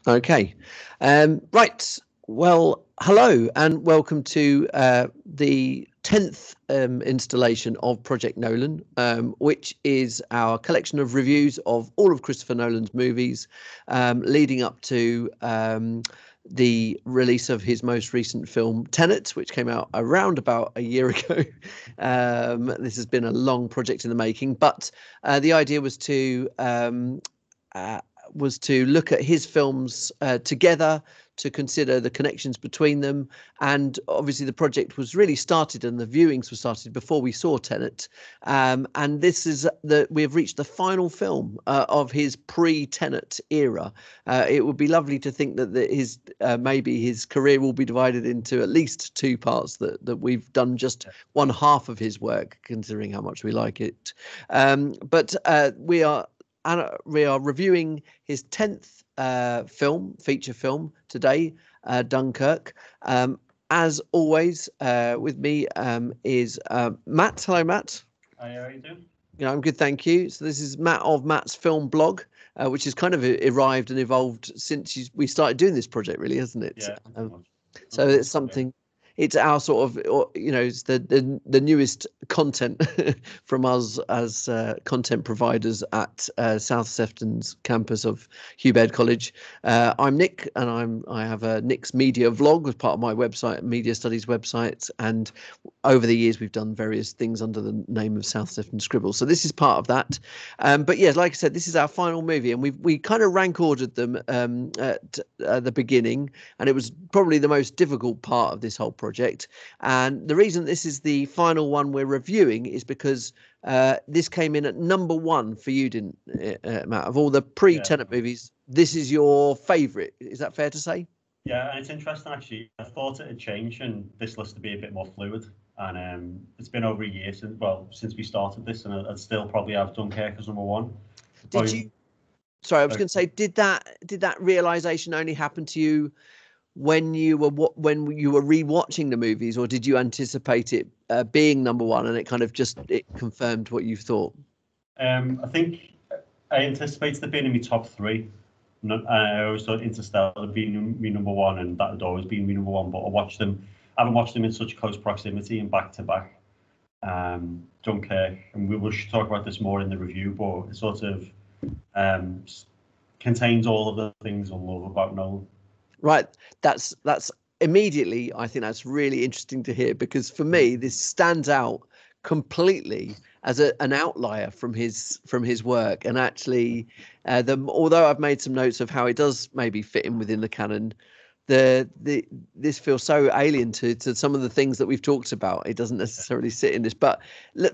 Okay. Right. Well, hello and welcome to the 10th installation of Project Nolan, which is our collection of reviews of all of Christopher Nolan's movies, leading up to the release of his most recent film, Tenet, which came out around about a year ago. This has been a long project in the making, but the idea was to look at his films together, to consider the connections between them. And obviously the project was really started and the viewings were started before we saw Tenet. And this is we have reached the final film of his pre-Tenet era. It would be lovely to think that maybe his career will be divided into at least two parts, that we've done just one half of his work, considering how much we like it. But we are reviewing his 10th feature film today, Dunkirk. As always, with me is Matt. Hello, Matt. Hi, how are you doing? I'm good, thank you. So this is Matt of Matt's Film Blog, which has kind of arrived and evolved since we started doing this project, really, hasn't it? Yeah. So it's something. It's our sort of, it's the newest content from us as content providers at South Sefton's campus of Hugh Baird College. I'm Nick, and I have a Nick's Media vlog as part of my website, Media Studies website. And over the years, we've done various things under the name of South Sefton Scribble. So this is part of that. But yeah, like I said, this is our final movie, and we kind of rank ordered them at the beginning, and it was probably the most difficult part of this whole project. And the reason this is the final one we're reviewing is because this came in at number one for you, didn't Matt? Of all the pre-Tenet movies, this is your favourite. Is that fair to say? Yeah, and it's interesting actually. I thought it had changed and this list to be a bit more fluid. And it's been over a year since we started this, and I'd still probably have Dunkirk as number one. Did you? Sorry, I was going to say, did that realization only happen to you when you were rewatching the movies, or did you anticipate it being number one and it kind of it confirmed what you thought? I think I anticipated it being in my top three. I always thought Interstellar being me number one, and that had always been me number one. But I haven't watched them in such close proximity and back to back. Dunkirk, and we will talk about this more in the review, but it sort of contains all of the things I love about Nolan. Right, that's immediately, I think that's really interesting to hear, because for me this stands out completely as an outlier from his work. And actually although I've made some notes of how it does maybe fit in within the canon, this feels so alien to some of the things that we've talked about. It doesn't necessarily sit in this. But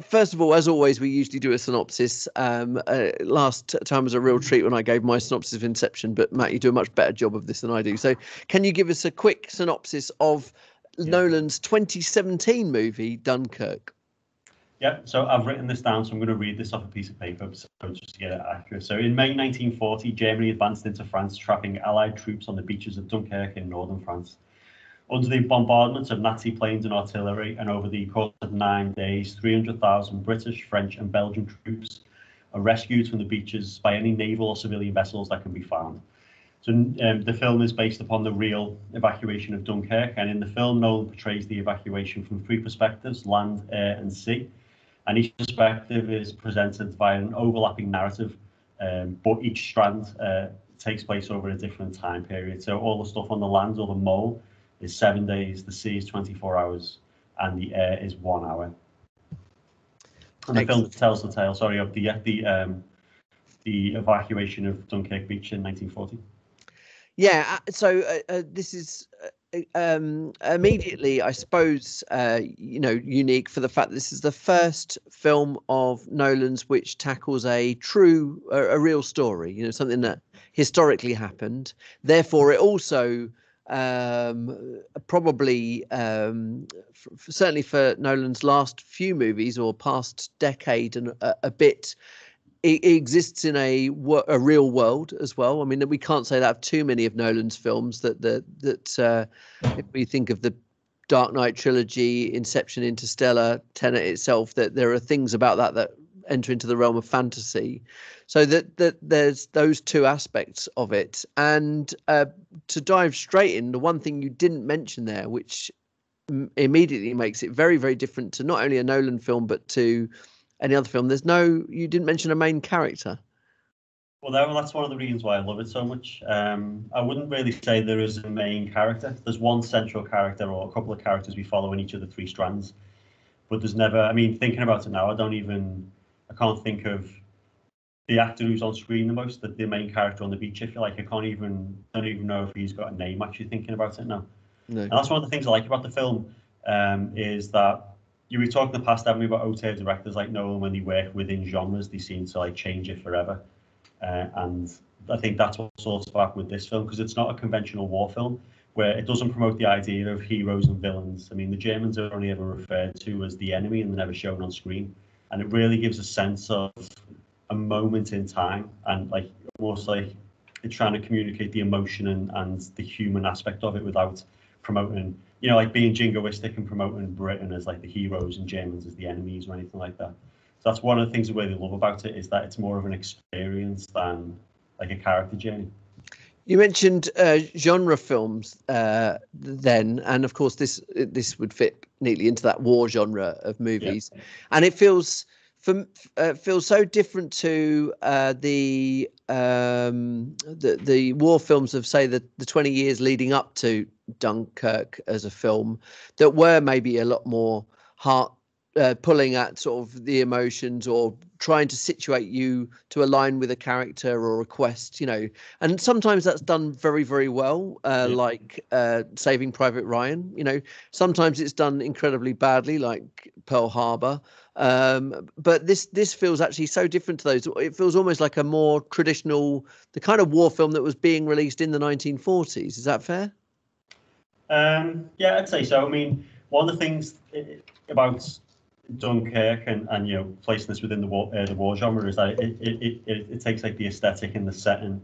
first of all, as always, we usually do a synopsis. Last time was a real treat when I gave my synopsis of Inception, but Matt, you do a much better job of this than I do. So can you give us a quick synopsis of Nolan's 2017 movie Dunkirk? Yeah, so I've written this down, so I'm going to read this off a piece of paper just to get it accurate. So in May 1940, Germany advanced into France, trapping Allied troops on the beaches of Dunkirk in northern France. Under the bombardment of Nazi planes and artillery, and over the course of 9 days, 300,000 British, French and Belgian troops are rescued from the beaches by any naval or civilian vessels that can be found. So the film is based upon the real evacuation of Dunkirk, and in the film, Nolan portrays the evacuation from three perspectives: land, air and sea. And each perspective is presented by an overlapping narrative, but each strand takes place over a different time period. So all the stuff on the land, or the mole, is 7 days, the sea is 24 hours, and the air is 1 hour. And the film tells the tale, of the evacuation of Dunkirk Beach in 1940. Yeah, so this is immediately, I suppose, unique for the fact that this is the first film of Nolan's which tackles a real story, something that historically happened. Therefore, it also probably, certainly for Nolan's last few movies or past decade and a bit, it exists in a real world as well. I mean, we can't say that of too many of Nolan's films. That if we think of the Dark Knight trilogy, Inception, Interstellar, Tenet itself, that there are things about that enter into the realm of fantasy. So that there's those two aspects of it. And to dive straight in, the one thing you didn't mention there, which immediately makes it very, very different to not only a Nolan film but to any other film. You didn't mention a main character. Well, that's one of the reasons why I love it so much. I wouldn't really say there is a main character. There's one central character or a couple of characters we follow in each of the three strands, but there's never. I mean, thinking about it now, I can't think of the actor who's on screen the most, the main character on the beach. If you like, don't even know if he's got a name. Actually, thinking about it now, no. And that's one of the things I like about the film, is that we've talked in the past, haven't we, about auteur directors like Nolan, when they work within genres, they seem to like change it forever. And I think that's what's also happened with this film, because it's not a conventional war film where it doesn't promote the idea of heroes and villains. I mean, the Germans are only ever referred to as the enemy and they're never shown on screen. And it really gives a sense of a moment in time, and like almost like it's trying to communicate the emotion and the human aspect of it without promoting, like being jingoistic and promoting Britain as like the heroes and Germans as the enemies or anything like that. So that's one of the things I really love about it, is that it's more of an experience than like a character journey. You mentioned genre films then, and of course this would fit neatly into that war genre of movies, yeah. And it feels so different to the war films of, say, the 20 years leading up to Dunkirk as a film, that were maybe a lot more heart pulling at sort of the emotions, or trying to situate you to align with a character or a quest, and sometimes that's done very, very well, like Saving Private Ryan. Sometimes it's done incredibly badly, like Pearl Harbor, but this feels actually so different to those. It feels almost like a more traditional, the kind of war film that was being released in the 1940s. Is that fair? Yeah, I'd say so. I mean, one of the things about Dunkirk and placing this within the war genre is that it takes like the aesthetic and the setting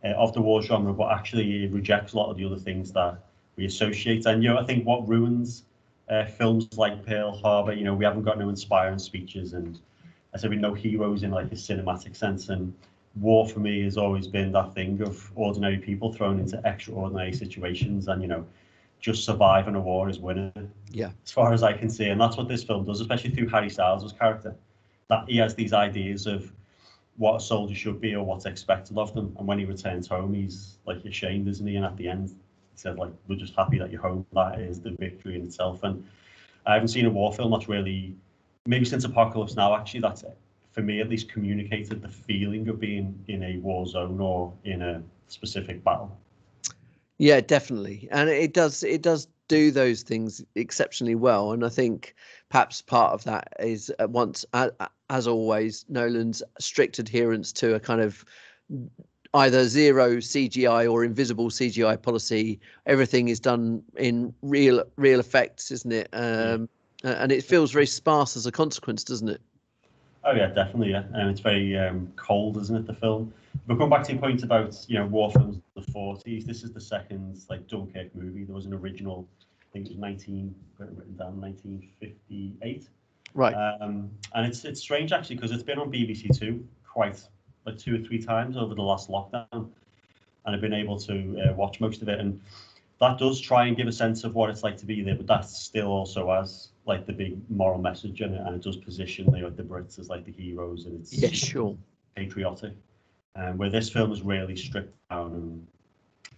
of the war genre, but actually it rejects a lot of the other things that we associate. And I think what ruins films like Pearl Harbor, we haven't got no inspiring speeches, and I said, we no heroes in like a cinematic sense. And war for me has always been that thing of ordinary people thrown into extraordinary situations, and just surviving a war is winning. Yeah. As far as I can see, and that's what this film does, especially through Harry Styles' character. That he has these ideas of what a soldier should be or what's expected of them, and when he returns home, he's like ashamed, isn't he? And at the end, he said, like, we're just happy that you're home. That is the victory in itself. And I haven't seen a war film that's really, maybe since Apocalypse Now, actually, that's, for me at least, communicated the feeling of being in a war zone or in a specific battle. Yeah, definitely, and it does do those things exceptionally well. And I think perhaps part of that is, as always, Nolan's strict adherence to a kind of either zero CGI or invisible CGI policy. Everything is done in real effects, isn't it? And it feels very sparse as a consequence, doesn't it? Oh yeah, definitely. Yeah, and it's very cold, isn't it? The film. But going back to your point about war films of the 40s, this is the second like Dunkirk movie. There was an original, I think it was 1958. Right. And it's strange actually, because it's been on BBC Two quite like 2 or 3 times over the last lockdown, and I've been able to watch most of it, and that does try and give a sense of what it's like to be there, but that still also has like the big moral message in it, and it does position the Brits as like the heroes, and it's patriotic. And where this film is really stripped down, and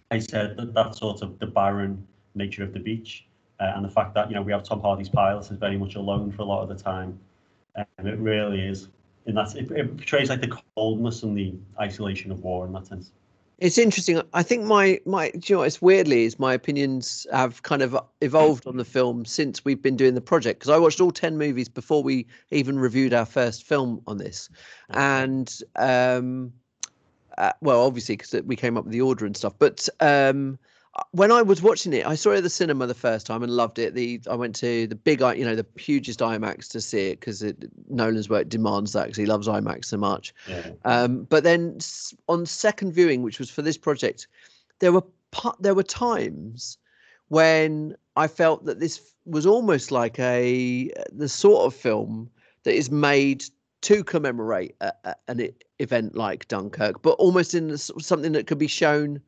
I said that sort of the barren nature of the beach, and the fact that we have Tom Hardy's pilot is very much alone for a lot of the time, and it really is. In that, it portrays like the coldness and the isolation of war in that sense. It's interesting. I think my it's weirdly is my opinions have kind of evolved on the film since we've been doing the project, because I watched all 10 movies before we even reviewed our first film on this, and well, obviously because we came up with the order and stuff, but when I was watching it, I saw it at the cinema the first time and loved it. I went to the big, the hugest IMAX to see it, because Nolan's work demands that, because he loves IMAX so much. Yeah. But then on second viewing, which was for this project, there were times when I felt that this was almost like the sort of film that is made to commemorate an event like Dunkirk, but almost in something that could be shown.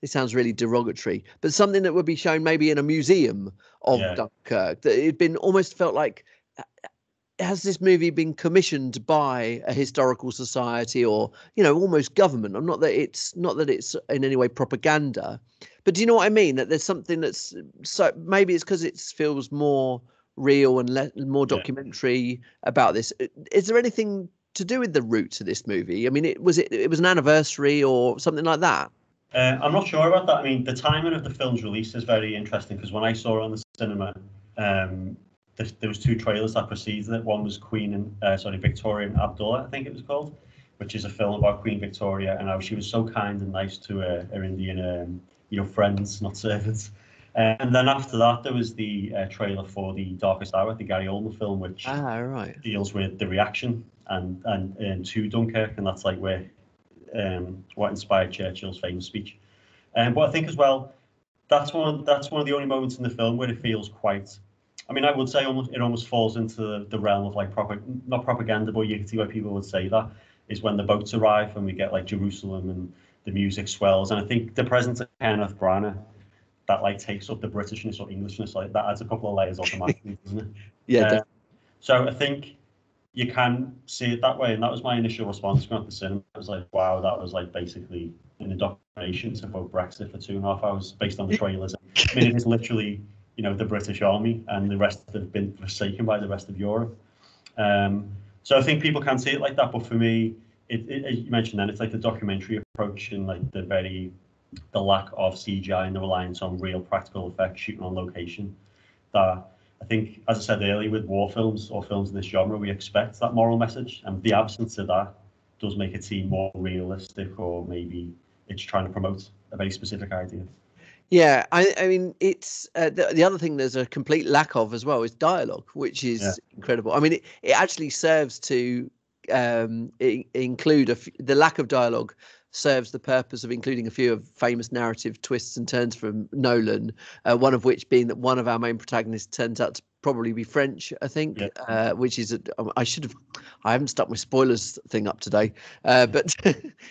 It sounds really derogatory, but something that would be shown maybe in a museum of Dunkirk. That it'd been almost felt like, has this movie been commissioned by a historical society or, you know, almost government? I'm not that it's in any way propaganda, but do you know what I mean? That there's something that's, so maybe it's because it feels more real and more documentary about this. Is there anything to do with the roots of this movie? I mean, it was an anniversary or something like that? I'm not sure about that. I mean, the timing of the film's release is very interesting because when I saw it on the cinema, there was 2 trailers that preceded it. One was Victoria and Abdullah, I think it was called, which is a film about Queen Victoria and how she was so kind and nice to her Indian, friends, not servants. And then after that, there was the trailer for The Darkest Hour, the Gary Oldman film, which deals with the reaction and to Dunkirk, and that's like where what inspired Churchill's famous speech. But I think as well, that's one of the only moments in the film where it feels quite. I mean, I would say it almost falls into the realm of like not propaganda, but you can see why people would say that is when the boats arrive and we get like Jerusalem and the music swells, and I think the presence of Kenneth Branagh that like takes up the Britishness or Englishness, like that adds a couple of layers automatically, doesn't it? Yeah. So I think you can see it that way, and that was my initial response going to the cinema. I was like, wow, that was like basically an indoctrination to vote Brexit for 2.5 hours based on the trailers. I mean, it is literally, the British Army, and the rest have been forsaken by the rest of Europe. So I think people can see it like that, but for me, you mentioned then, it's like the documentary approach and like the lack of CGI and the reliance on real practical effects shooting on location that I think, as I said earlier, with war films or films in this genre, we expect that moral message, and the absence of that does make it seem more realistic, or maybe it's trying to promote a very specific idea. Yeah, I mean, it's the other thing there's a complete lack of as well is dialogue, which is incredible. I mean, it actually serves to include the lack of dialogue serves the purpose of including a few of famous narrative twists and turns from Nolan, one of which being that one of our main protagonists turns out to probably be French, I think, which is I haven't stuck my spoilers thing up today, but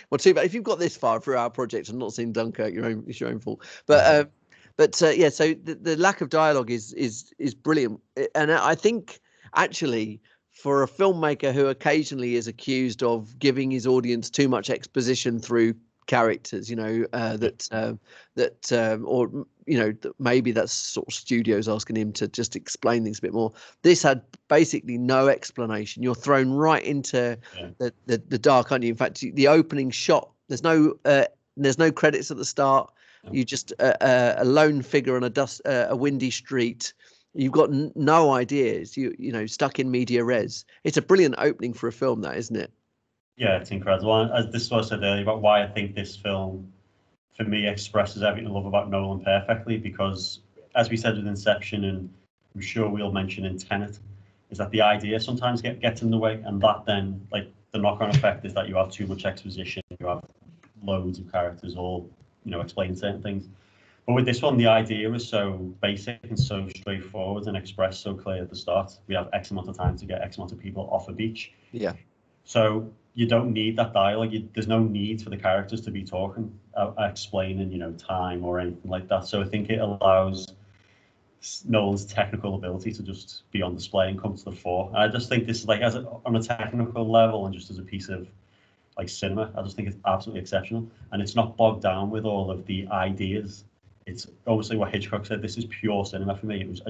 well, too bad. If you've got this far through our project and not seen Dunkirk, it's your own fault. But yeah, so the lack of dialogue is brilliant, and I think actually, for a filmmaker who occasionally is accused of giving his audience too much exposition through characters, or maybe that's sort of studios asking him to just explain things a bit more. This had basically no explanation. You're thrown right into the dark, aren't you? In fact, the opening shot, there's no credits at the start. You just a lone figure on a windy street. You've got no ideas. Stuck in media res. It's a brilliant opening for a film, that, isn't it? Yeah, it's incredible. And this is what I said earlier about why I think this film, for me, expresses everything I love about Nolan perfectly. Because, as we said with Inception, and I'm sure we'll mention in Tenet, is that the idea sometimes gets in the way, and that then, like, the knock-on effect is that you have too much exposition. You have loads of characters all, explaining certain things. But with this one, the idea was so basic and so straightforward and expressed so clear at the start. We have X amount of time to get X amount of people off a beach. Yeah. So you don't need that dialogue. There's no need for the characters to be talking, explaining, time or anything like that. So I think it allows Nolan's technical ability to just be on display and come to the fore. And I just think this is like, on a technical level and just as a piece of like cinema, I just think it's absolutely exceptional. And it's not bogged down with all of the ideas. It's obviously what Hitchcock said. This is pure cinema for me. It was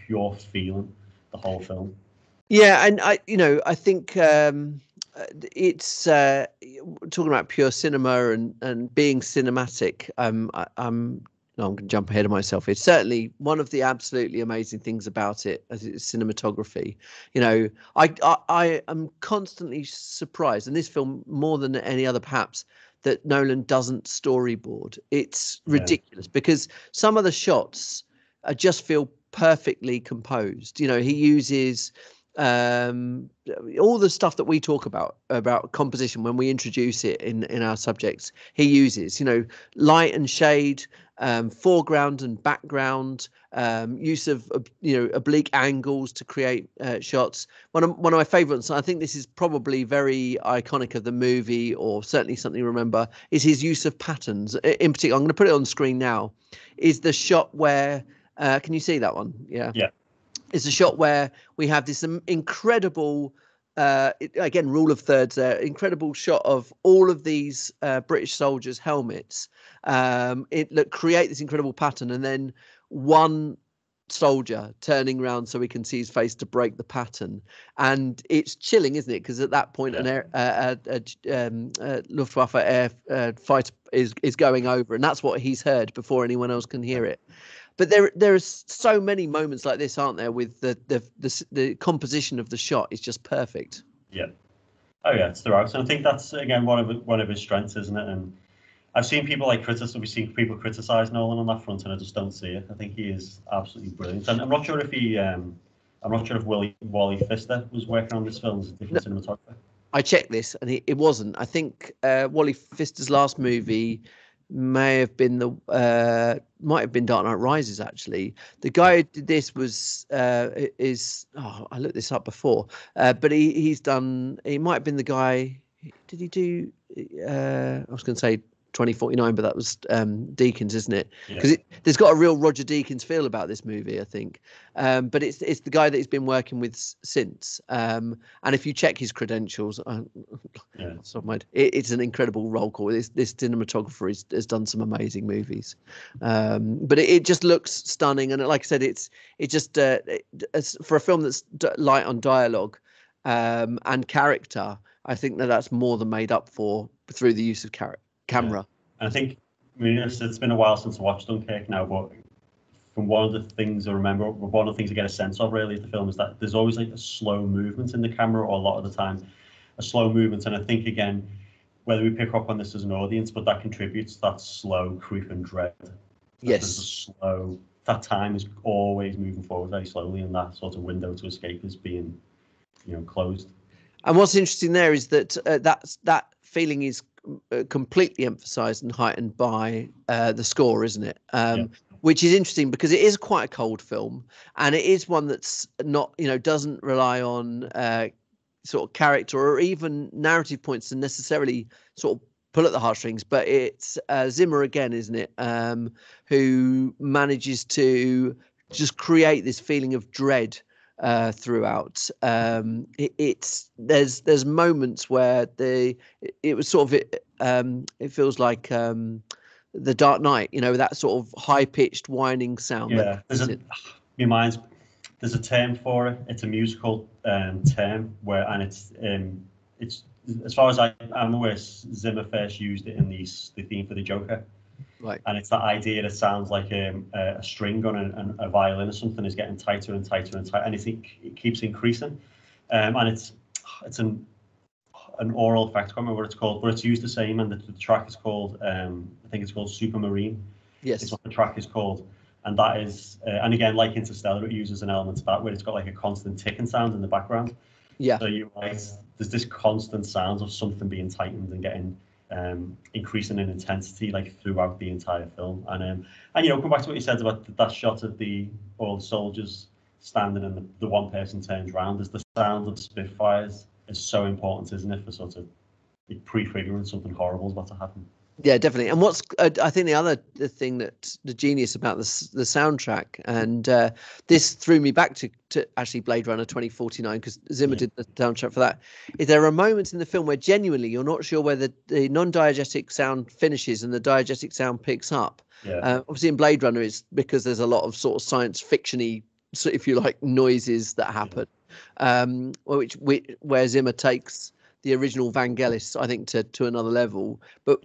pure feeling, the whole film. Yeah, and I think it's talking about pure cinema and being cinematic. I'm going to jump ahead of myself. It's certainly one of the absolutely amazing things about it as it's cinematography. I am constantly surprised, and this film more than any other perhaps, that Nolan doesn't storyboard. It's ridiculous because some of the shots just feel perfectly composed. He uses all the stuff that we talk about composition when we introduce it in our subjects. He uses, light and shade, foreground and background, use of oblique angles to create shots. One of my favourites, I think this is probably very iconic of the movie, or certainly something to remember, is his use of patterns. In particular, I'm going to put it on screen now. Is the shot where can you see that one? Yeah. It's a shot where we have this incredible, again, rule of thirds there, incredible shot of all of these British soldiers' helmets. Create this incredible pattern, and then one soldier turning around so we can see his face to break the pattern. And it's chilling, isn't it? Because at that point, an Luftwaffe air fighter is going over, and that's what he's heard before anyone else can hear it. But there are so many moments like this, aren't there? With the composition of the shot is just perfect. Yeah. Oh yeah, it's throughout. And I think that's again one of his strengths, isn't it? And I've seen people we've seen people criticize Nolan on that front, and I just don't see it. I think he is absolutely brilliant. And I'm not sure if Wally Pfister was working on this film as a different cinematographer. I checked this, and it wasn't. I think Wally Pfister's last movie might have been Dark Knight Rises. Actually, the guy who did this I looked this up before, but he might have been the guy. Did he do? I was going to say 2049, but that was Deakins, isn't it? Because there's got a real Roger Deakins feel about this movie, I think. But it's the guy that he's been working with since. And if you check his credentials, it's an incredible roll call. This cinematographer has done some amazing movies. But it just looks stunning, and like I said, it's just for a film that's light on dialogue and character. I think that's more than made up for through the use of camera. And I think, it's been a while since I watched Dunkirk now, but from one of the things I remember, one of the things I get a sense of really of the film is that there's always like a slow movement in the camera, or a lot of the time a slow movement. And I think, again, whether we pick up on this as an audience, but that contributes to that slow creep and dread. Yes. That time is always moving forward very slowly, and that sort of window to escape is being, closed. And what's interesting there is that that feeling is completely emphasized and heightened by the score, isn't it? Which is interesting because it is quite a cold film, and it is one that's not, doesn't rely on sort of character or even narrative points to necessarily sort of pull at the heartstrings. But it's Zimmer again, isn't it? Who manages to just create this feeling of dread throughout. There's moments where it was sort of it feels like the Dark Knight, that sort of high pitched whining sound. Yeah, there's a term for it. It's a musical term and it's as far as I'm aware, Zimmer first used it in the theme for the Joker. Right. And it's that idea that sounds like a string on a violin or something is getting tighter and tighter and tighter, and it keeps increasing. And it's an oral effect. I can't remember what it's called, but it's used the same. And the track is called, I think it's called Supermarine. Yes. It's what the track is called. And that is, and again, like Interstellar, it uses an element of that where it's got like a constant ticking sound in the background. Yeah. So there's this constant sound of something being tightened and getting increasing in intensity like throughout the entire film. And come back to what you said about that shot of all the soldiers standing and the one person turns around. Is the sound of the Spitfires is so important, isn't it, for sort of prefiguring something horrible is about to happen. Yeah, definitely. And what's I think the thing that the genius about the soundtrack, and this threw me back to actually Blade Runner 2049 because Zimmer did the soundtrack for that. Is there are moments in the film where genuinely you're not sure whether the non-diegetic sound finishes and the diegetic sound picks up. Yeah. Obviously, in Blade Runner, it's because there's a lot of sort of science fiction-y, so if you like, noises that happen, where Zimmer takes the original Vangelis, I think, to another level. But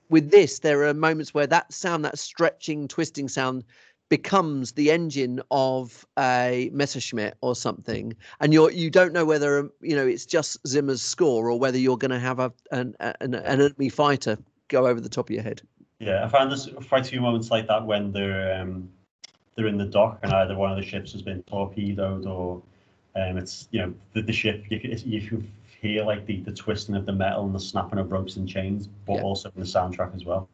with this, there are moments where that sound, that stretching, twisting sound, becomes the engine of a Messerschmitt or something, and you don't know whether it's just Zimmer's score or whether you're going to have an enemy fighter go over the top of your head. Yeah, I found there's quite a few moments like that when they're in the dock and either one of the ships has been torpedoed or it's the ship. You can hear like the twisting of the metal and the snapping of ropes and chains, but also in the soundtrack as well.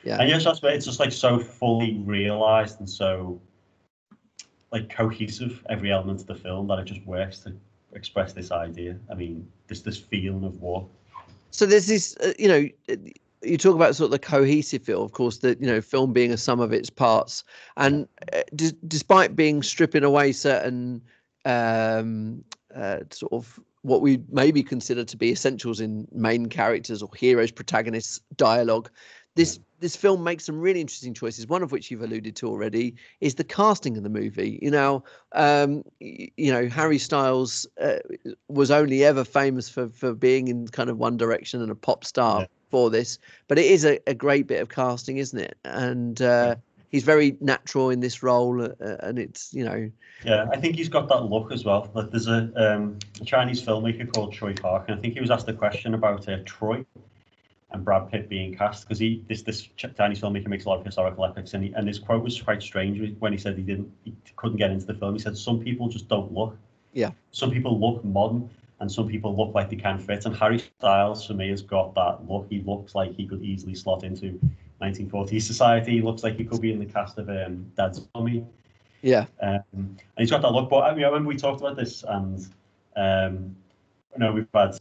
Yeah. And yes, that's where it's just like so fully realized and so like cohesive, every element of the film, that it just works to express this idea. I mean, this feeling of war. So there's this, you talk about sort of the cohesive feel, of course, that, film being a sum of its parts. And despite being stripping away certain sort of what we maybe consider to be essentials in main characters or heroes, protagonists, dialogue, this film makes some really interesting choices. One of which you've alluded to already is the casting of the movie. Harry Styles was only ever famous for being in kind of One Direction and a pop star for this, but it is a great bit of casting, isn't it? And he's very natural in this role, and it's Yeah, I think he's got that look as well. Like there's a Chinese filmmaker called Troy Park, and I think he was asked a question about Troy and Brad Pitt being cast, because this Chinese filmmaker makes a lot of historical epics, and his quote was quite strange when he said he couldn't get into the film. He said some people just don't look. Yeah. Some people look modern, and some people look like they can fit. And Harry Styles, for me, has got that look. He looks like he could easily slot into 1940s society. He looks like he could be in the cast of Dad's Mummy. Yeah. And he's got that look. But I remember we talked about this, and we've had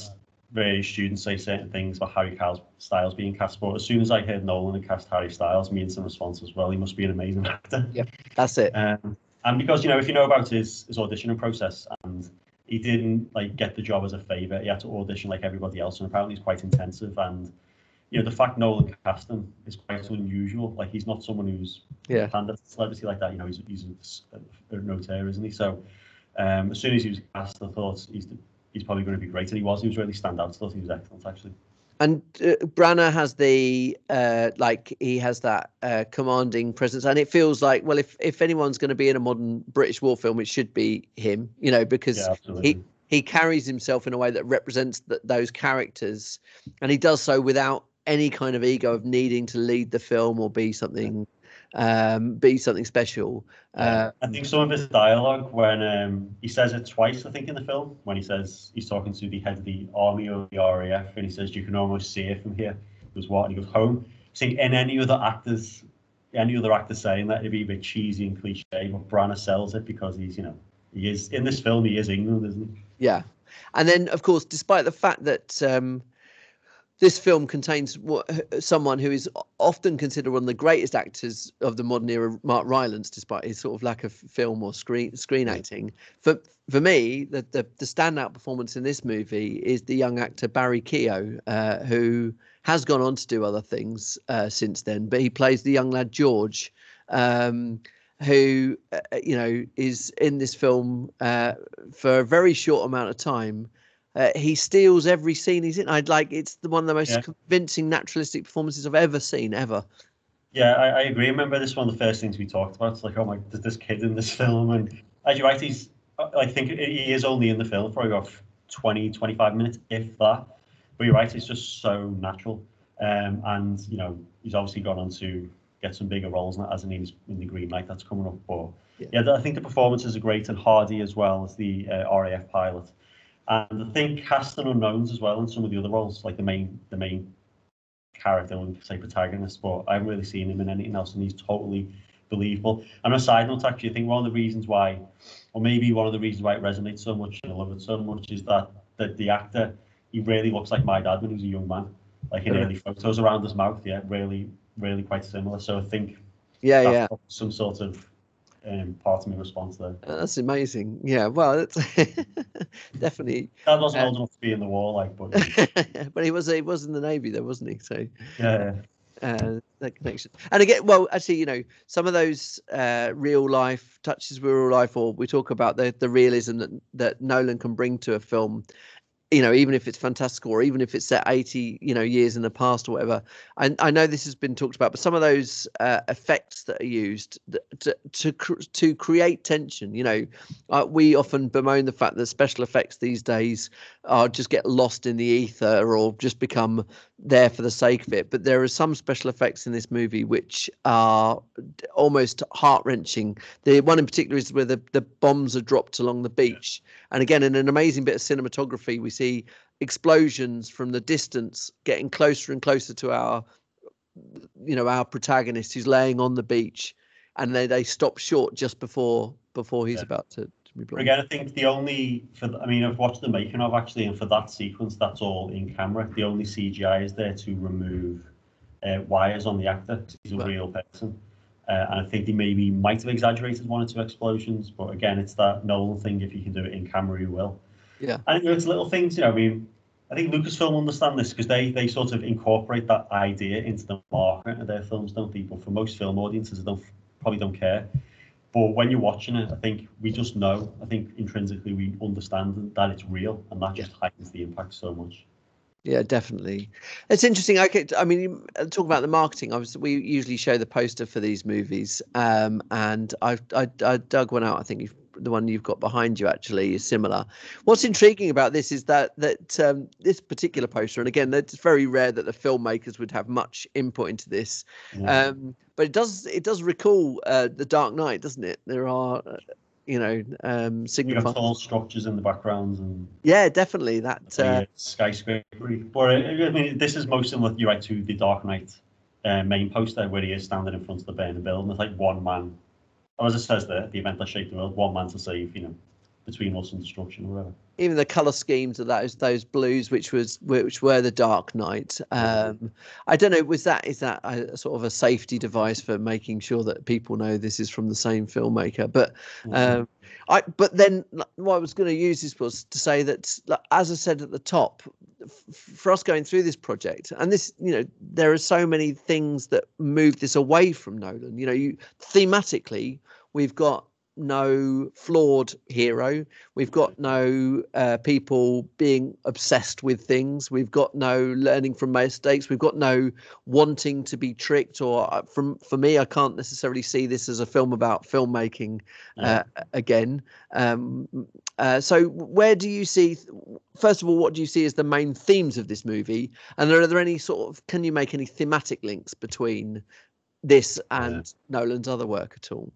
various students say certain things about Harry Styles being cast. But as soon as I heard Nolan and cast Harry Styles, me instant response as well. He must be an amazing actor. Yeah, that's it. And because if you know about his auditioning process, and he didn't like get the job as a favour, he had to audition like everybody else, and apparently he's quite intensive. And the fact Nolan cast him is quite unusual. Like he's not someone who's planned a celebrity like that. He's a notaire, isn't he? So as soon as he was cast, I thought he's probably going to be great, and he was really standout. I thought he was excellent, actually. And Branagh has he has that commanding presence, and it feels like, well, if anyone's going to be in a modern British war film, it should be him, because he carries himself in a way that represents those characters, and he does so without any kind of ego of needing to lead the film or be something special. I think some of his dialogue, when he says it twice, I think in the film, when he says he's talking to the head of the army or the RAF, and he says, "You can almost see it from here." He goes, "What?" And he goes, "Home." I think any other actor saying that, it'd be a bit cheesy and cliche, but Branagh sells it because he is in this film. He is England, isn't he? Yeah, and then of course, despite the fact that this film contains someone who is often considered one of the greatest actors of the modern era, Mark Rylance, despite his sort of lack of film or screen acting. For me, the standout performance in this movie is the young actor Barry Keogh, who has gone on to do other things since then, but he plays the young lad George, who is in this film for a very short amount of time. He steals every scene he's in. It's one of the most convincing naturalistic performances I've ever seen, ever. Yeah, I agree. I remember this one of the first things we talked about. It's like, oh my, there's this kid in this film, and as you're right, I think he is only in the film for about 20, 25 minutes, if that. But you're right, it's just so natural. And he's obviously gone on to get some bigger roles, hasn't he, in the Green Knight that's coming up. But I think the performances are great, and Hardy as well as the RAF pilot. And I think casting unknowns as well in some of the other roles, like the main character, I wouldn't say protagonist, but I haven't really seen him in anything else, and he's totally believable. And on a side note, actually, I think one of the reasons why it resonates so much and I love it so much, is that the actor, he really looks like my dad when he was a young man. Like in early photos around his mouth, really, really quite similar. So I think that's some sort of part of my response there. That's amazing. Yeah, well, that's definitely. Dad wasn't old enough to be in the war, but but he was in the Navy, though, wasn't he? So that connection. And again, well, actually, some of those real life touches, real life, or we talk about the realism that Nolan can bring to a film. Even if it's fantastical, or even if it's set 80, years in the past or whatever. I know this has been talked about, but some of those effects that are used to create tension, we often bemoan the fact that special effects these days just get lost in the ether or just become there for the sake of it. But there are some special effects in this movie which are almost heart-wrenching. The one in particular is where the bombs are dropped along the beach. And again, in an amazing bit of cinematography, we see explosions from the distance getting closer and closer to our our protagonist who's laying on the beach, and they stop short just before he's about to be blown. Again, I think I've watched the making of actually, and for that sequence, that's all in camera. The only CGI is there to remove wires on the actor. He's a real person. And I think they maybe might have exaggerated one or two explosions, but again, it's that Nolan thing. If you can do it in camera, you will. Yeah. And it's little things, I mean, I think Lucasfilm understand this because they sort of incorporate that idea into the market of their films, don't they? But for most film audiences, probably don't care. But when you're watching it, I think we just know. I think intrinsically we understand that it's real, and that just heightens the impact so much. Yeah, definitely. It's interesting. I mean, talk about the marketing. We usually show the poster for these movies, and I dug one out. I think the one you've got behind you actually is similar. What's intriguing about this is that this particular poster, and again, it's very rare that the filmmakers would have much input into this, but it does recall The Dark Knight, doesn't it? There are. Signifying. You have tall structures in the background, and definitely that skyscraper. But I mean, this is most similar to the Dark Knight main poster, where he is standing in front of the burning building. There's like one man, as it says there, the event that shaped the world, one man to save, between us and destruction, or whatever. Even the color schemes of those blues, which were the Dark Knight. I don't know. Is that a sort of a safety device for making sure that people know this is from the same filmmaker? But but then what I was going to use this was to say that, as I said at the top, for us going through this project, and this, there are so many things that move this away from Nolan. Thematically, we've got no flawed hero. We've got no people being obsessed with things. We've got no learning from mistakes. We've got no wanting to be tricked. Or for me, I can't necessarily see this as a film about filmmaking again. So where do you see, first of all, what do you see as the main themes of this movie? And are there any can you make any thematic links between this and Nolan's other work at all?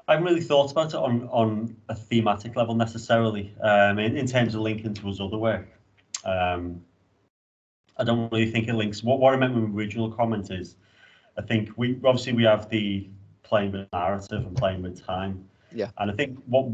I haven't really thought about it on a thematic level necessarily, in terms of linking to his other work. I don't really think it links. What I meant with my original comment is, I think we have the playing with narrative and playing with time. Yeah. And I think what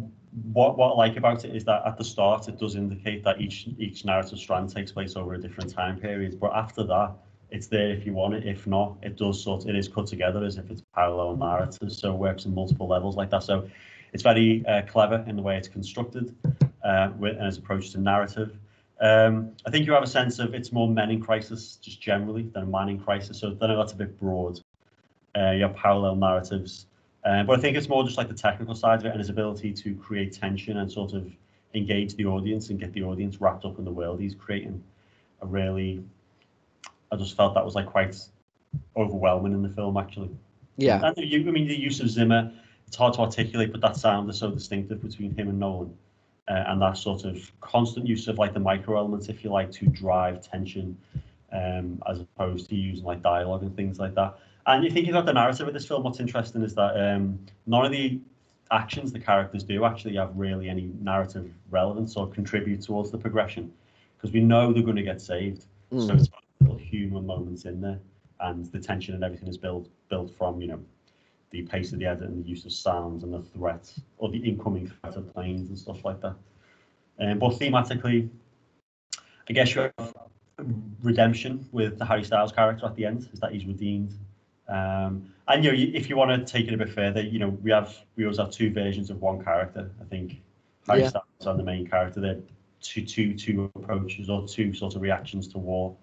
I like about it is that at the start it does indicate that each narrative strand takes place over a different time period, but after that, it's there if you want it. If not, it is cut together as if it's parallel narratives. So it works in multiple levels like that. So it's very clever in the way it's constructed and its approach to narrative. I think you have a sense of it's more men in crisis just generally than a man in crisis. So I know that's a bit broad. You have parallel narratives. But I think it's more just like the technical side of it and his ability to create tension and sort of engage the audience and get the audience wrapped up in the world he's creating. I just felt that was quite overwhelming in the film, actually. Yeah. And the use of Zimmer, it's hard to articulate, but that sound is so distinctive between him and Nolan. And that sort of constant use of the micro elements, if you like, to drive tension, as opposed to using dialogue and things like that. And you think about the narrative of this film, what's interesting is that none of the actions the characters do actually have really any narrative relevance or contribute towards the progression, because we know they're going to get saved. So it's little human moments in there, and the tension and everything is built from the pace of the edit and the use of sounds and the threats or the incoming threat of planes and stuff like that. But thematically, I guess you have redemption with the Harry Styles character at the end, is that he's redeemed. And if you want to take it a bit further, we always have two versions of one character. I think Harry Styles and the main character, they're two approaches or two sort of reactions to war.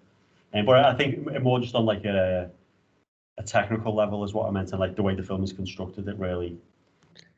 But I think more just on a technical level is what I meant, and the way the film is constructed, it really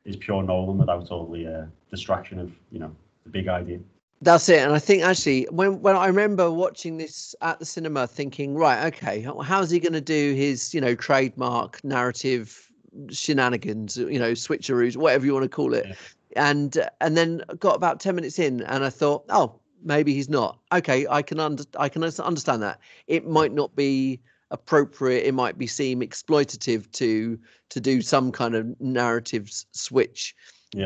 is pure Nolan without all the distraction of the big idea. That's it. And I think actually when I remember watching this at the cinema thinking, right, okay, how's he going to do his trademark narrative shenanigans, switcheroos, whatever you want to call it. And then got about 10 minutes in and I thought, oh, maybe he's not. Okay, I can understand that. It might not be appropriate. It might seem exploitative to do some kind of narrative switch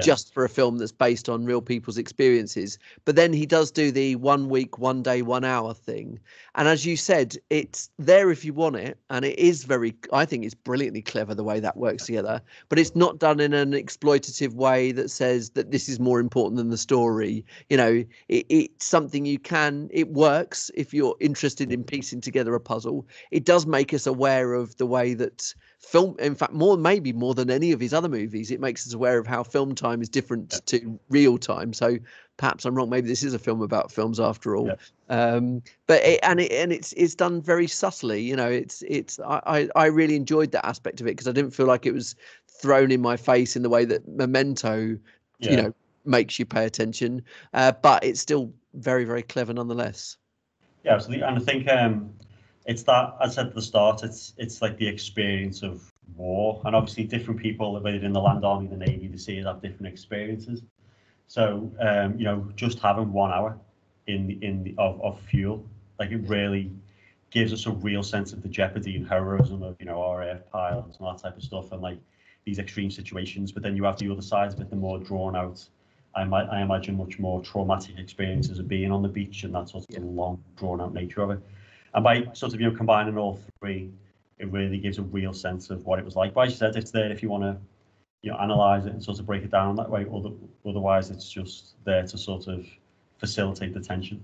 just for a film that's based on real people's experiences. But then he does do the 1 week, 1 day, 1 hour thing. And as you said, it's there if you want it. And it is I think it's brilliantly clever the way that works together. But it's not done in an exploitative way that says that this is more important than the story. It's something it works if you're interested in piecing together a puzzle. It does make us aware of the way that film, in fact, maybe more than any of his other movies, it makes us aware of how film time is different to real time. So perhaps I'm wrong. Maybe this is a film about films after all. But it's done very subtly. I really enjoyed that aspect of it because I didn't feel like it was thrown in my face in the way that Memento, makes you pay attention. But it's still very, very clever nonetheless. Yeah, absolutely. And I think it's that, as I said at the start, it's like the experience of war, and obviously different people, whether in the land, army, the navy, the sea, have different experiences. So just having 1 hour of fuel, like, it really gives us a real sense of the jeopardy and heroism of RAF pilots and that type of stuff, and like these extreme situations. But then you have the other sides of it, the more drawn out, I imagine, much more traumatic experiences of being on the beach and that sort of long drawn out nature of it. And by sort of combining all three, it really gives a real sense of what it was like. But as you said, it's there if you want to analyze it and sort of break it down that way. Otherwise, it's just there to sort of facilitate the tension.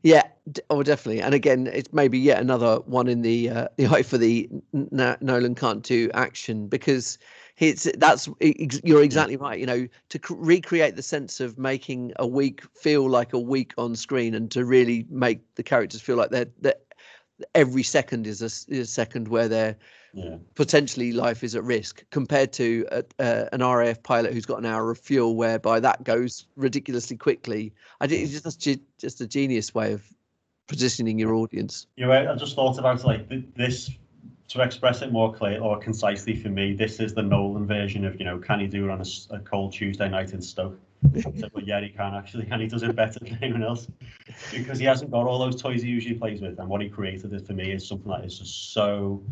Yeah, definitely. And again, it's maybe yet another one in the eye for the Nolan can't do action, because you're exactly right. To recreate the sense of making a week feel like a week on screen, and to really make the characters feel like they're every second is a second where they're potentially life is at risk, compared to an RAF pilot who's got an hour of fuel, whereby that goes ridiculously quickly. It's just a genius way of positioning your audience. I just thought about like this, to express it more clearly or concisely for me. This is the Nolan version of can he do it on a cold Tuesday night in Stoke? But yeah, he can actually, and he does it better than anyone else, because he hasn't got all those toys he usually plays with, and what he created for me is something that is just so.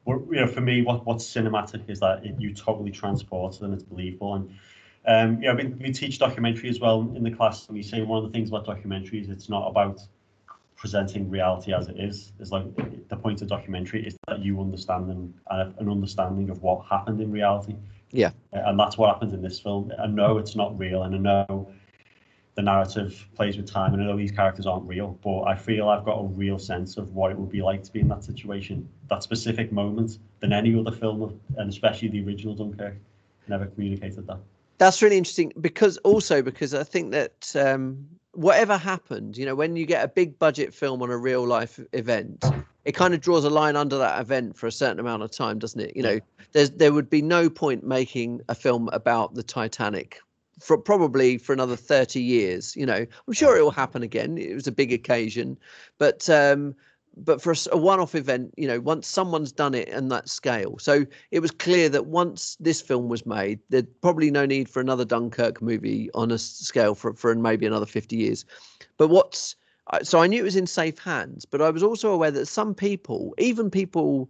For me, what's cinematic is that you totally transport and it's believable. And we teach documentary as well in the class, and we say one of the things about documentaries, it's not about presenting reality as it is. It's like the point of documentary is that you understand and an understanding of what happened in reality. Yeah. And that's what happens in this film. I know it's not real, and I know the narrative plays with time, and I know these characters aren't real, but I feel I've got a real sense of what it would be like to be in that situation, that specific moment, than any other film, and especially the original Dunkirk never communicated that. That's really interesting, because I think that whatever happened, when you get a big budget film on a real life event, it kind of draws a line under that event for a certain amount of time, doesn't it? There would be no point making a film about the Titanic probably for another 30 years. I'm sure it will happen again. It was a big occasion, but for a one-off event, once someone's done it on that scale. So it was clear that once this film was made, there'd probably no need for another Dunkirk movie on a scale for maybe another 50 years. But so I knew it was in safe hands, but I was also aware that some people, even people,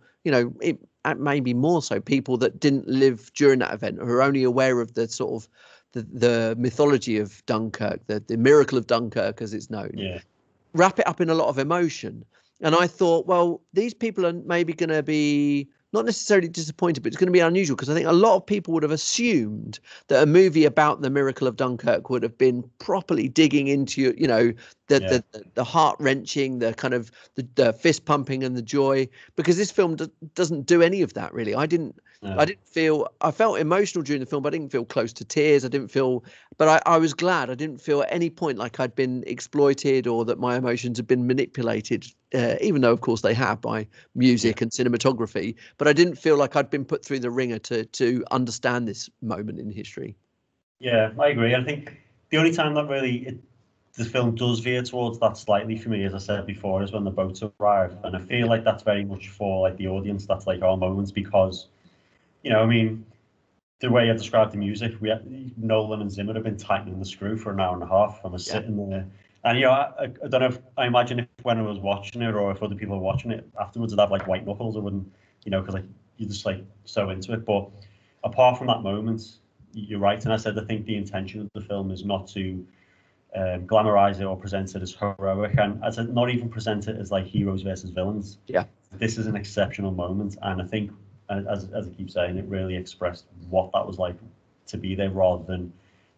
maybe more so people that didn't live during that event, who are only aware of the sort of the mythology of Dunkirk, the Miracle of Dunkirk, as it's known, wrap it up in a lot of emotion. And I thought, well, these people are maybe going to be not necessarily disappointed, but it's going to be unusual, because I think a lot of people would have assumed that a movie about the Miracle of Dunkirk would have been properly digging into, the heart-wrenching, the kind of the fist pumping and the joy, because this film doesn't do any of that, really. I felt emotional during the film, but I didn't feel close to tears. But I was glad I didn't feel at any point like I'd been exploited or that my emotions had been manipulated, even though, of course, they have by music and cinematography. But I didn't feel like I'd been put through the ringer to understand this moment in history. Yeah, I agree. I think the only time that really the film does veer towards that slightly for me, as I said before, is when the boats arrive. And I feel like that's very much for like the audience. That's like our moments, because, the way I described the music, Nolan and Zimmer have been tightening the screw for an hour and a half, and we're sitting there. And I don't know if I imagine if when I was watching it, or if other people were watching it afterwards, I'd have like white knuckles. I wouldn't, because like you're just like so into it. But apart from that moment, you're right. And I said I think the intention of the film is not to glamorize it or present it as heroic, and as not even present it as like heroes versus villains. Yeah, this is an exceptional moment, and I think, as I keep saying, it really expressed what that was like to be there, rather than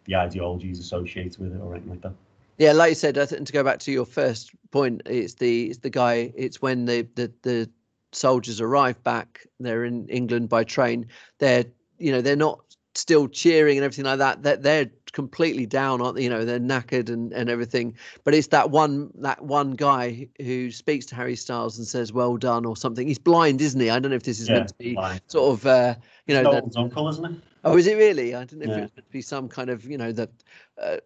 the ideologies associated with it or anything like that. Yeah, like you said, I think to go back to your first point, it's the guy. It's when the soldiers arrive back. They're in England by train. They're they're not still cheering and everything like that. They're completely down, aren't they? They're knackered and everything. But it's that one guy who speaks to Harry Styles and says "well done" or something. He's blind, isn't he? I don't know if this is meant to be blind. sort of Nolan's uncle, isn't it? Oh, is it really? I didn't know if it was meant to be some kind of, the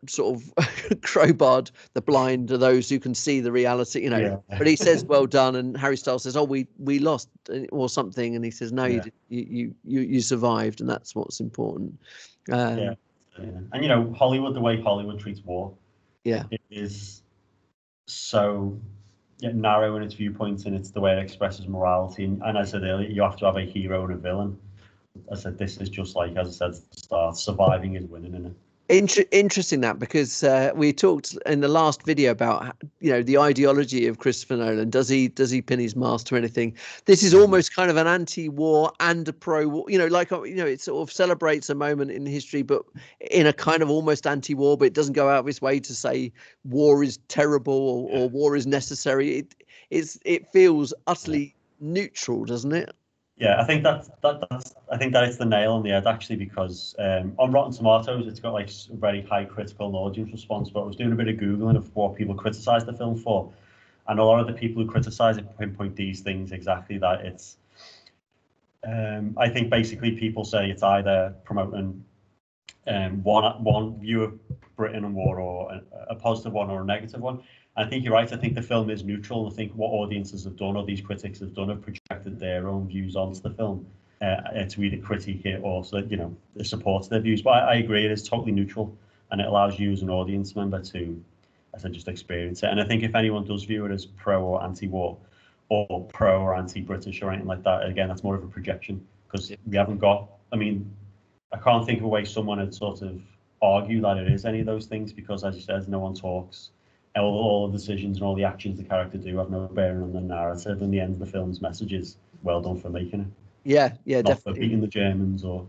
sort of crowbarred the blind to those who can see the reality, Yeah. But he says, "well done," and Harry Styles says, "Oh, we lost," or something, and he says, "No, you survived, and that's what's important." And Hollywood, the way Hollywood treats war, it is so narrow in its viewpoints, and it's the way it expresses morality. And as I said earlier, you have to have a hero and a villain. I said this is just like, as I said at the start, surviving is winning in it. Interesting that, because we talked in the last video about the ideology of Christopher Nolan. Does he pin his mask to anything? This is almost kind of an anti-war and a pro-war. It sort of celebrates a moment in history, but in a kind of almost anti-war. But it doesn't go out of its way to say war is terrible or war is necessary. It feels utterly neutral, doesn't it? Yeah, I think that's it's the nail on the head, actually, because on Rotten Tomatoes it's got like a very high critical and audience response. But I was doing a bit of googling of what people criticize the film for, and a lot of the people who criticize it pinpoint these things exactly. That it's, I think basically people say it's either promoting one view of Britain and war, or a positive one or a negative one. I think you're right. I think the film is neutral. I think what audiences have done, or these critics have done, have projected their own views onto the film to either critique it or support their views. But I agree, it is totally neutral, and it allows you as an audience member to, as I just experience it. And I think if anyone does view it as pro or anti-war, or pro or anti-British or anything like that, again, that's more of a projection, because we haven't got. I mean, I can't think of a way someone would sort of argue that it is any of those things, because, as you said, no one talks. All the decisions and all the actions the character do have no bearing on the narrative, and the end of the film's message is well done for making it. Yeah, not definitely. For beating the Germans or.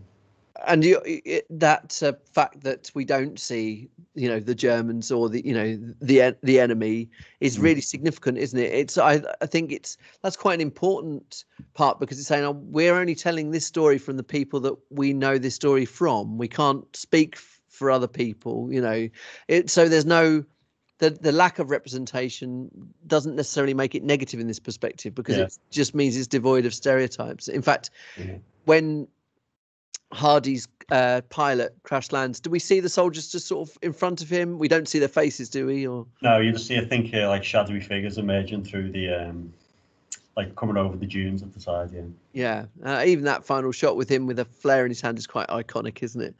And that fact that we don't see, the Germans or the enemy is really significant, isn't it? I think that's quite an important part, because it's saying, oh, we're only telling this story from the people that we know this story from. We can't speak for other people, So there's no. The lack of representation doesn't necessarily make it negative in this perspective, because it just means it's devoid of stereotypes. In fact, when Hardy's pilot crash lands, do we see the soldiers just sort of in front of him? We don't see their faces, do we? Or no, you just see, I think, like shadowy figures emerging through the like coming over the dunes at the side. Even that final shot with him with a flare in his hand is quite iconic, isn't it?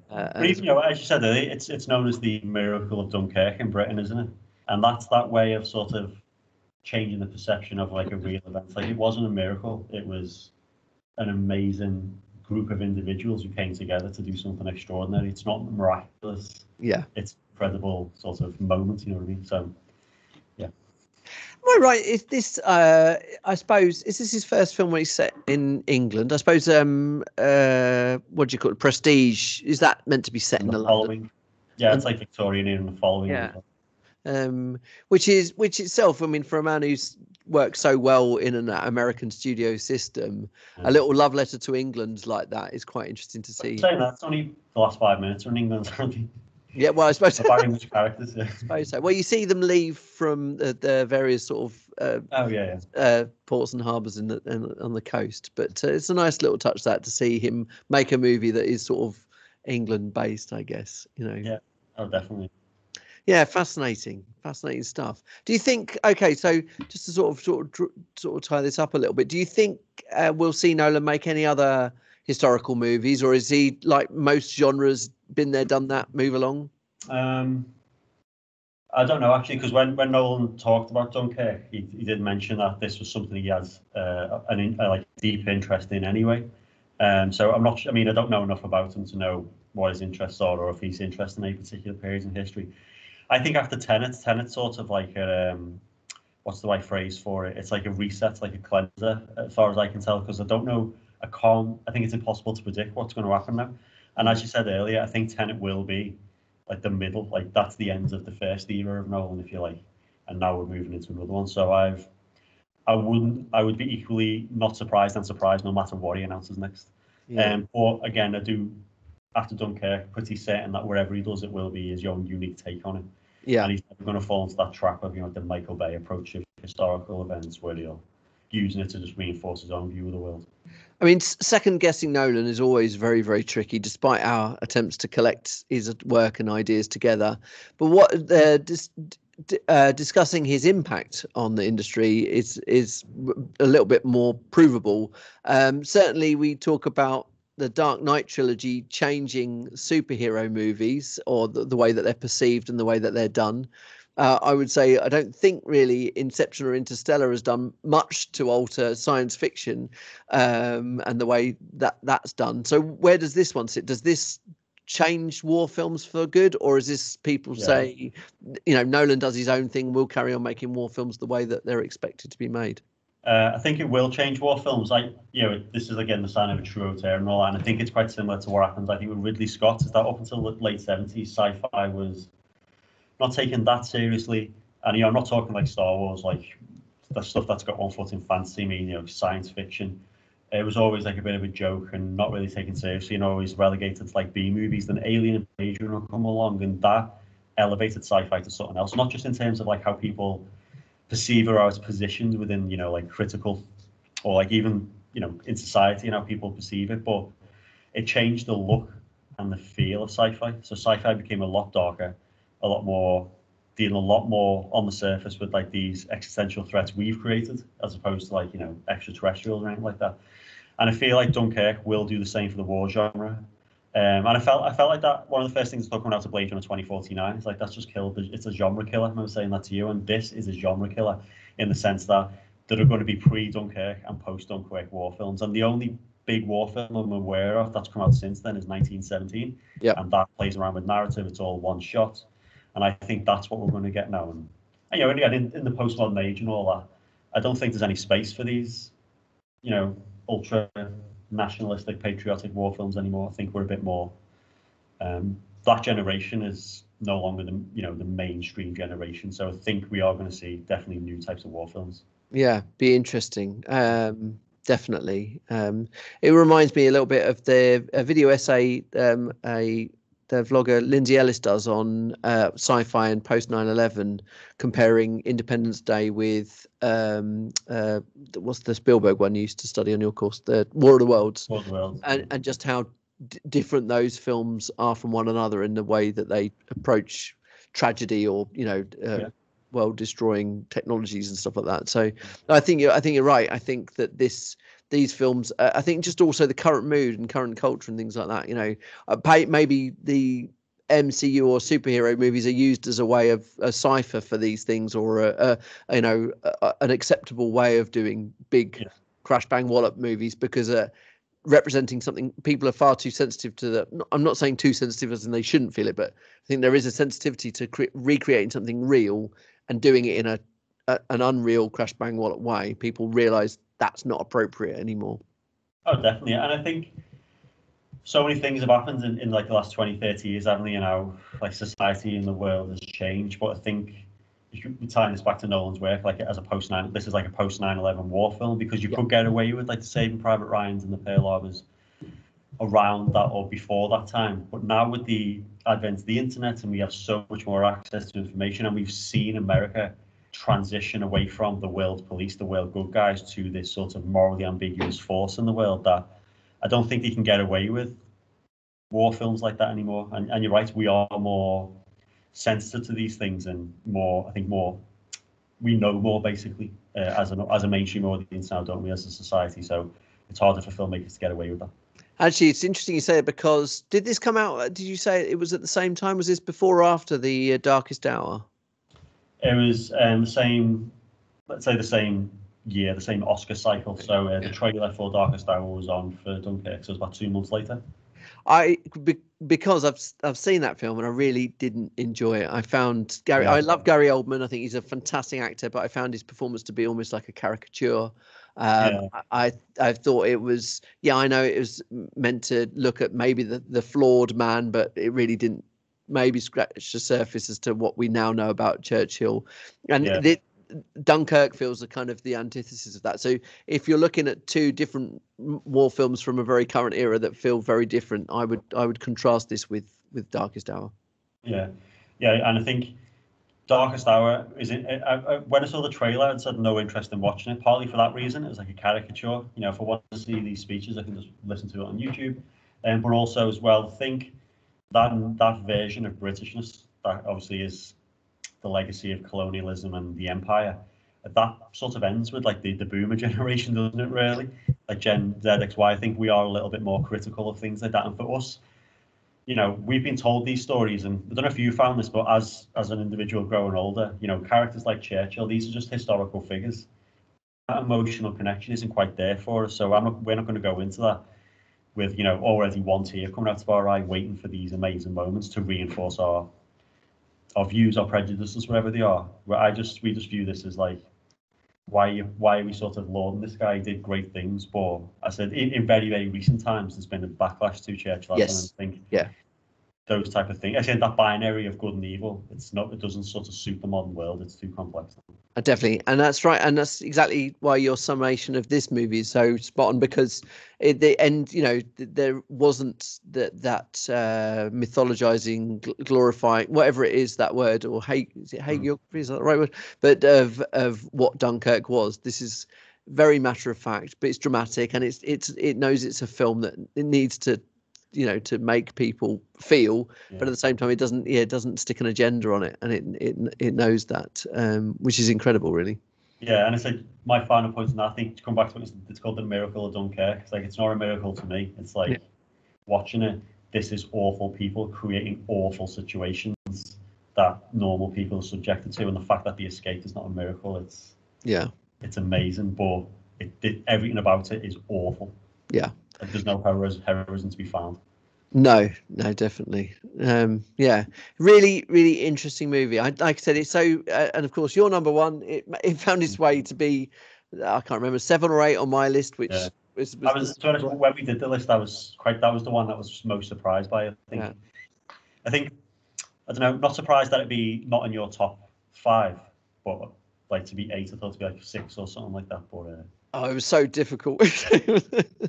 But even, as you said, it's known as the Miracle of Dunkirk in Britain, isn't it? And that's that way of sort of changing the perception of like a real event. Like, it wasn't a miracle; it was an amazing group of individuals who came together to do something extraordinary. It's not miraculous. It's incredible sort of moment. You know what I mean? So, yeah. Am I right? Is this? I suppose, is this his first film when he's set in England? I suppose. What do you call it? Prestige. Is that meant to be set in the following? Yeah, it's like Victorian in the following. Which itself, I mean, for a man who's worked so well in an American studio system, a little love letter to England like that is quite interesting to see. Saying that, it's only the last 5 minutes in England. Yeah, well, I suppose so. Very much characters. I suppose so. Well, you see them leave from the various sort of ports and harbours on the coast, but it's a nice little touch to see him make a movie that is sort of England based, I guess. Yeah, definitely. Yeah, fascinating stuff. Do you think? Okay, so just to sort of tie this up a little bit, do you think we'll see Nolan make any other historical movies, or is he, like most genres, been there, done that, move along? I don't know, actually, because when Nolan talked about Dunkirk, he did mention that this was something he has a deep interest in anyway. So I'm not. I mean, I don't know enough about him to know what his interests are, or if he's interested in a particular period in history. I think after Tenet's sort of like what's the right phrase for it? It's like a reset, like a cleanser, as far as I can tell, because I don't know, I think it's impossible to predict what's going to happen now. And as you said earlier, I think Tenet will be like the middle, like that's the end of the first era of Nolan, if you like, and now we're moving into another one. So I would be equally not surprised and surprised no matter what he announces next. Yeah. But again, I do, after Dunkirk, pretty certain that wherever he does, it will be his own unique take on it. Yeah. And he's never going to fall into that trap of, the Michael Bay approach of historical events where he'll using it to just reinforce his own view of the world. I mean, second guessing Nolan is always very, very tricky, despite our attempts to collect his work and ideas together. But what discussing his impact on the industry is a little bit more provable. Certainly, we talk about the Dark Knight trilogy changing superhero movies, or the way that they're perceived and the way that they're done. I would say I don't think really Inception or Interstellar has done much to alter science fiction and the way that that's done. So where does this one sit? Does this change war films for good, or is this people say, Nolan does his own thing, we'll carry on making war films the way that they're expected to be made? I think it will change war films. This is again the sign of a true auteur and all that. And I think it's quite similar to what happened, I think, with Ridley Scott. Is that up until the late 70s, sci-fi was not taken that seriously. And I'm not talking like Star Wars, like the stuff that's got one foot in fantasy, science fiction. It was always like a bit of a joke and not really taken seriously, and always relegated to like B movies. Then Alien Invasion will come along, and that elevated sci-fi to something else. Not just in terms of like how people perceive or how it's positioned within, like critical, or like even, in society and how people perceive it, but it changed the look and the feel of sci-fi. So sci-fi became a lot darker, dealing a lot more on the surface with like these existential threats we've created, as opposed to like, extraterrestrials or anything like that. And I feel like Dunkirk will do the same for the war genre. And I felt like that one of the first things that coming out of Blade Runner 2049 is like, that's just killed. It's a genre killer. I was saying that to you, and this is a genre killer in the sense that there are going to be pre-Dunkirk and post-Dunkirk war films, and the only big war film I'm aware of that's come out since then is 1917, and that plays around with narrative. It's all one shot, and I think that's what we're going to get now. And again, in the postmodern age and all that, I don't think there's any space for these, ultra nationalistic, patriotic war films anymore. I think we're a bit more. That generation is no longer the mainstream generation. So I think we are going to see definitely new types of war films. Yeah, be interesting. Definitely. It reminds me a little bit of the video essay the vlogger Lindsay Ellis does on sci-fi and post 9/11, comparing Independence Day with what's the Spielberg one you used to study on your course, the War of the Worlds, and just how different those films are from one another in the way that they approach tragedy or world-destroying technologies and stuff like that. So I think you're right. I think that these films, I think just also the current mood and current culture and things like that, maybe the MCU or superhero movies are used as a way of a cipher for these things, or an acceptable way of doing big crash bang wallop movies, because representing something, people are far too sensitive to that. I'm not saying too sensitive as in they shouldn't feel it, but I think there is a sensitivity to recreating something real and doing it in an unreal crash bang wallop way. People realize that's not appropriate anymore. Oh, definitely. And I think so many things have happened in like the last 20, 30 years, haven't they? Like society and the world has changed. But I think you should be tying this back to Nolan's work, like as a this is like a post 9/11 war film, because you could get away with like the Saving Private Ryans and the Pearl Harbors around that or before that time. But now with the advent of the internet, and we have so much more access to information, and we've seen America transition away from the world police, the world good guys, to this sort of morally ambiguous force in the world, that I don't think they can get away with war films like that anymore. And you're right, we are more sensitive to these things, and we know more basically as a mainstream audience now, don't we, as a society? So it's harder for filmmakers to get away with that. Actually, it's interesting you say it, because did this come out, did you say it was at the same time? Was this before or after the Darkest Hour? It was the same, let's say the same year, the same Oscar cycle. So the trailer for Darkest Hour was on for Dunkirk, so it was about 2 months later. Because I've seen that film and I really didn't enjoy it. I found Gary. Yeah. I love Gary Oldman. I think he's a fantastic actor, but I found his performance to be almost like a caricature. Yeah. I thought it was. Yeah, I know it was meant to look at maybe the flawed man, but it really didn't. Maybe scratch the surface as to what we now know about Churchill, and Yeah. Dunkirk feels the kind of the antithesis of that. So if you're looking at two different war films from a very current era that feel very different, I would contrast this with Darkest Hour. Yeah. And I think Darkest Hour is it. When I saw the trailer, I had no interest in watching it. Partly for that reason, it was like a caricature. If I want to see these speeches, I can just listen to it on YouTube. But also as well, think that version of Britishness that obviously is the legacy of colonialism and the empire. That sort of ends with like the boomer generation, doesn't it? Really, like Gen Z, X, Y. I think we are a little bit more critical of things like that, and for us. We've been told these stories, and I don't know if you found this, but as an individual growing older, characters like Churchill, these are just historical figures. That emotional connection isn't quite there for us, so we're not going to go into that with already one tear coming out of our eye, waiting for these amazing moments to reinforce our views, our prejudices, wherever they are. Where we just view this as like, why are we sort of lauding this guy? He did great things, but I said in very, very recent times, there's been a backlash to Churchill. Yes. And I think yeah. Those type of things. I said that binary of good and evil. It doesn't sort of suit the modern world. It's too complex. Definitely, and that's right, and that's exactly why your summation of this movie is so spot on, because the end, there wasn't that mythologizing, glorifying, whatever it is, that word, or is it hagiography? Is that the right word? But of what Dunkirk was. This is very matter of fact, but it's dramatic, and it knows it's a film that it needs to to make people feel, but at the same time it doesn't stick an agenda on it, and it knows that, which is incredible, really. Yeah, and it's like my final point, and I think to come back to it's called the Miracle of Dunkirk. It's like, it's not a miracle to me. It's like watching it. This is awful people creating awful situations that normal people are subjected to, and the fact that the escape is not a miracle, it's amazing, but everything about it is awful. Yeah. There's no heroism to be found. No, definitely. Really, really interesting movie. Like I said, it's so, and of course, your number one. It found its way to be, I can't remember, 7 or 8 on my list, which was when we did the list, that was the one that was most surprised by. I think, I don't know, not surprised that it'd be not in your top 5, but like to be 8, I thought to be like 6 or something like that. But it was so difficult.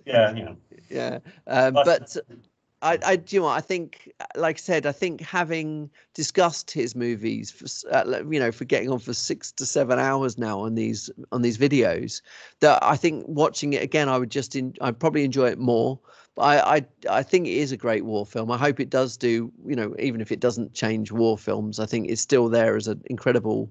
Yeah. But I do you know what, I think, like I said, I think having discussed his movies for getting on for 6 to 7 hours now on these videos, that I think watching it again, I'd probably enjoy it more. But I think it is a great war film. I hope it does do, even if it doesn't change war films, I think it's still there as an incredible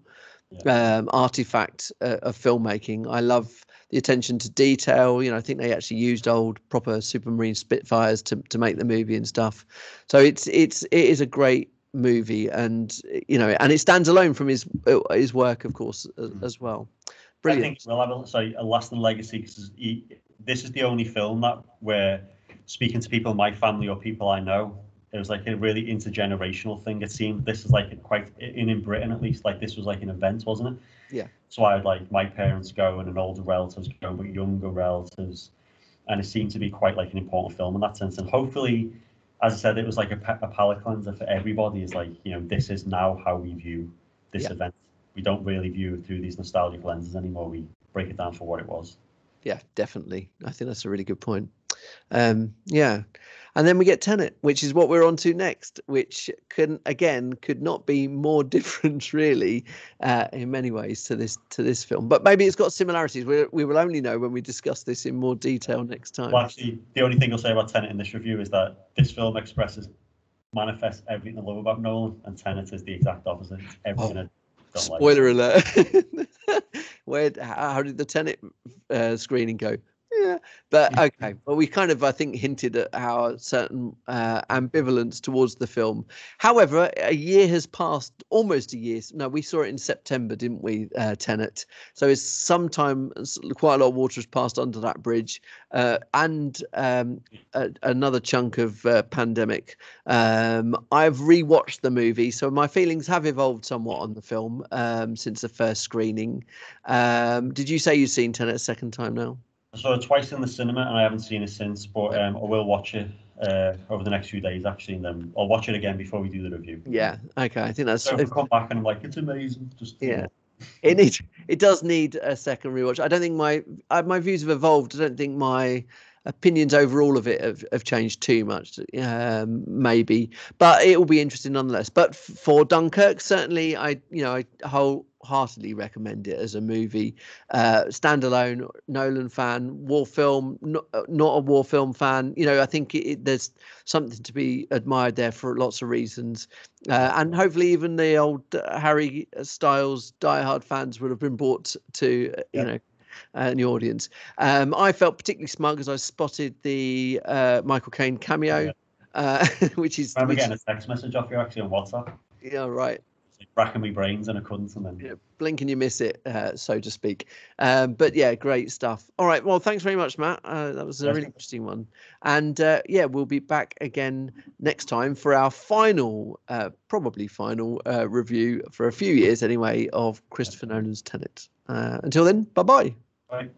artifact of filmmaking. I love the attention to detail. I think they actually used old proper Supermarine Spitfires to make the movie and stuff. So it is a great movie, and and it stands alone from his work, of course, as well. Brilliant. I think we'll have a lasting legacy, because this is the only film that where, speaking to people in my family or people I know, it was like a really intergenerational thing. It seemed this is like quite in Britain, at least, like this was like an event, wasn't it? Yeah. So I had like my parents go and older relatives go, but younger relatives, and it seemed to be quite like an important film in that sense. And hopefully, as I said, it was like a palate cleanser for everybody. Is like, this is now how we view this event. We don't really view it through these nostalgic lenses anymore. We break it down for what it was. Yeah, definitely. I think that's a really good point. And then we get Tenet, which is what we're on to next, which could not be more different, really, in many ways to this film. But maybe it's got similarities. We will only know when we discuss this in more detail next time. Well, actually, the only thing I'll say about Tenet in this review is that this film manifests everything I love about Nolan, and Tenet is the exact opposite. It's everything I don't like. Spoiler alert. How did the Tenet screening go? But okay, well, we kind of, I think, hinted at our certain ambivalence towards the film. However, a year has passed, almost a year. No, we saw it in September, didn't we, Tenet? So it's sometime, quite a lot of water has passed under that bridge, and another chunk of pandemic. I've rewatched the movie, so my feelings have evolved somewhat on the film since the first screening. Did you say you've seen Tenet a second time now? I saw it twice in the cinema, and I haven't seen it since. But I will watch it over the next few days, actually, and then I'll watch it again before we do the review. Yeah. Okay. I think that's. So if I come back and I'm like, it's amazing, just Yeah. It does need a second rewatch. I don't think my views have evolved. I don't think my opinions overall of it have changed too much, maybe, but it will be interesting nonetheless. But for Dunkirk, certainly, I wholeheartedly recommend it as a movie. Standalone, Nolan fan, war film, not a war film fan. I think there's something to be admired there for lots of reasons, and hopefully even the old Harry Styles diehard fans would have been brought to in the audience. I felt particularly smug as I spotted the Michael Caine cameo, which is. I remember getting a text message off you actually on WhatsApp. Yeah, right. Racking my brains and I couldn't, and then blink and you miss it, so to speak. But yeah, great stuff. All right, well, thanks very much, Matt. That was a really interesting one. And we'll be back again next time for our final, probably final review for a few years anyway of Christopher Nolan's Tenet. Until then, bye-bye. Bye.